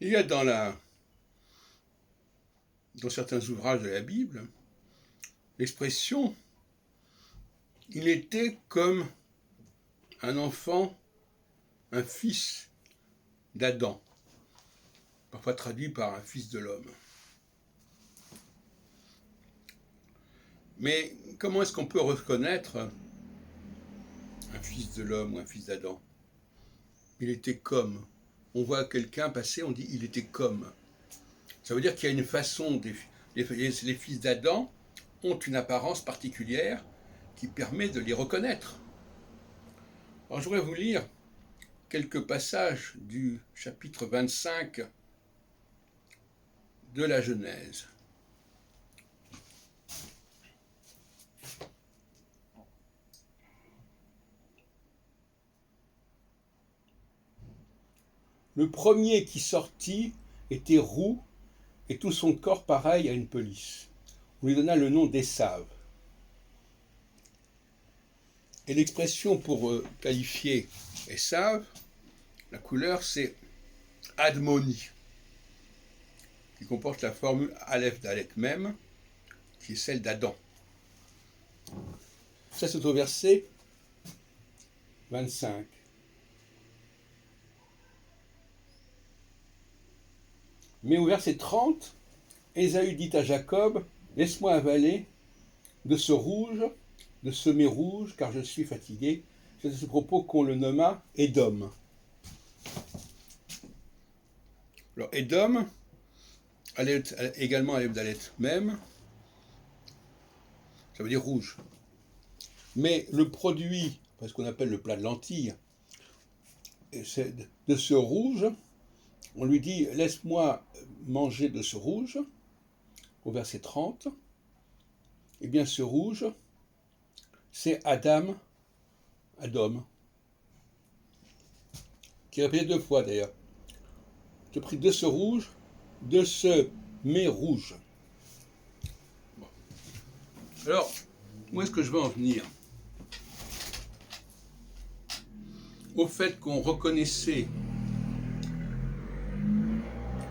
Il y a dans certains ouvrages de la Bible l'expression il était comme un enfant, un fils d'Adam, parfois traduit par un fils de l'homme. Mais comment est-ce qu'on peut reconnaître un fils de l'homme ou un fils d'Adam? Il était comme. On voit quelqu'un passer, on dit il était comme. Ça veut dire qu'il y a une façon, les fils d'Adam ont une apparence particulière qui permet de les reconnaître. Alors je voudrais vous lire quelques passages du chapitre 25 de la Genèse. Le premier qui sortit était roux et tout son corps pareil à une pelisse. On lui donna le nom d'Ésav. Et l'expression pour qualifier Ésav, la couleur, c'est Admoni, qui comporte la formule Aleph Dalet même, qui est celle d'Adam. Ça, c'est au verset 25. Mais au verset 30, Ésaü dit à Jacob, laisse-moi avaler de ce rouge, de ce mets rouge, car je suis fatigué. C'est à ce propos qu'on le nomma Édom. Alors, Édom, également Aleph Dalet même, ça veut dire rouge. Mais le produit, ce qu'on appelle le plat de lentilles, de ce rouge, on lui dit laisse-moi manger de ce rouge, au verset 30. Eh bien, ce rouge, c'est Adam, qui est répété deux fois d'ailleurs. Je pris de ce rouge, de ce mets rouge. Bon. Alors, où est-ce que je veux en venir? Au fait qu'on reconnaissait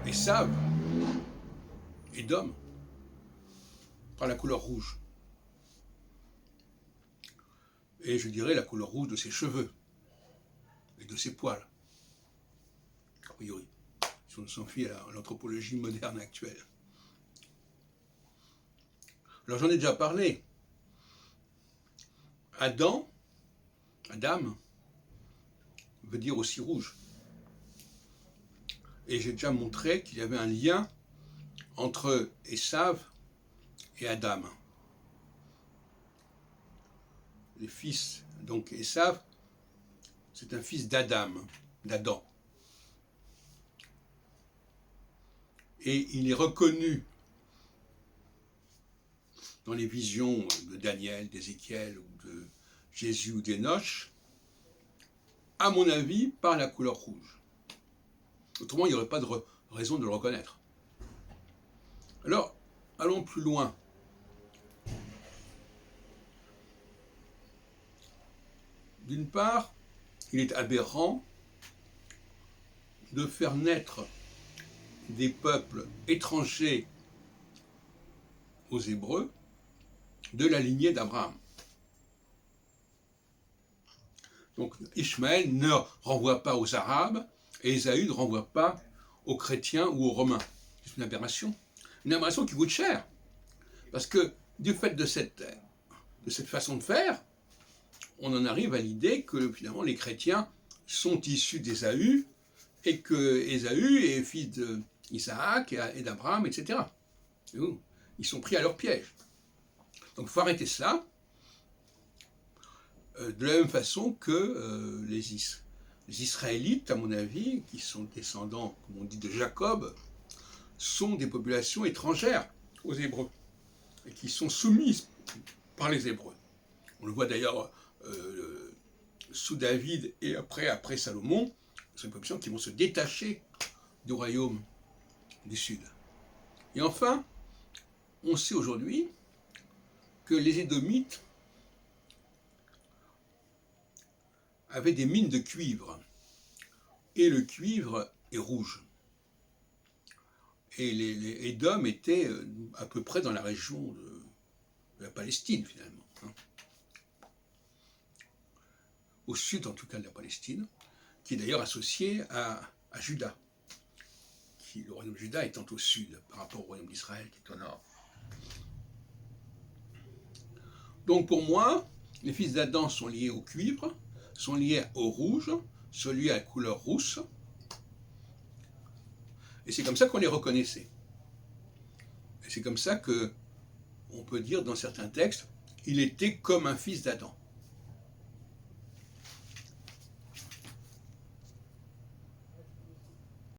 Ésav, Édom, par la couleur rouge. Et je dirais la couleur rouge de ses cheveux et de ses poils, a priori, si on s'en fie à l'anthropologie moderne actuelle. Alors j'en ai déjà parlé. Adam veut dire aussi rouge. Et j'ai déjà montré qu'il y avait un lien entre Ésav et Adam. Les fils, donc Ésav, c'est un fils d'Adam. Et il est reconnu dans les visions de Daniel, d'Ézéchiel ou de Jésus ou d'Enoch, à mon avis, par la couleur rouge. Autrement, il n'y aurait pas de raison de le reconnaître. Alors, allons plus loin. D'une part, il est aberrant de faire naître des peuples étrangers aux Hébreux de la lignée d'Abraham. Donc Ishmaël ne renvoie pas aux Arabes et Ésaü ne renvoie pas aux chrétiens ou aux Romains. C'est une aberration qui coûte cher. Parce que du fait de cette façon de faire, on en arrive à l'idée que finalement les chrétiens sont issus d'Ésaü et que Ésaü est fils d'Isaac et d'Abraham, etc. Ils sont pris à leur piège. Donc il faut arrêter cela. De la même façon que les Israélites, à mon avis, qui sont descendants, comme on dit, de Jacob, sont des populations étrangères aux Hébreux et qui sont soumises par les Hébreux. On le voit d'ailleurs sous David et après Salomon, c'est une population qui vont se détacher du royaume du Sud. Et enfin, on sait aujourd'hui que les Édomites avaient des mines de cuivre, et le cuivre est rouge. Et les Édom étaient à peu près dans la région de la Palestine, finalement. Hein. Au sud, en tout cas, de la Palestine, qui est d'ailleurs associé à Juda. Le royaume de Juda étant au sud par rapport au royaume d'Israël qui est au nord. Donc pour moi, les fils d'Adam sont liés au cuivre, sont liés au rouge, sont liés à la couleur rousse, et c'est comme ça qu'on les reconnaissait. Et c'est comme ça que on peut dire dans certains textes, il était comme un fils d'Adam.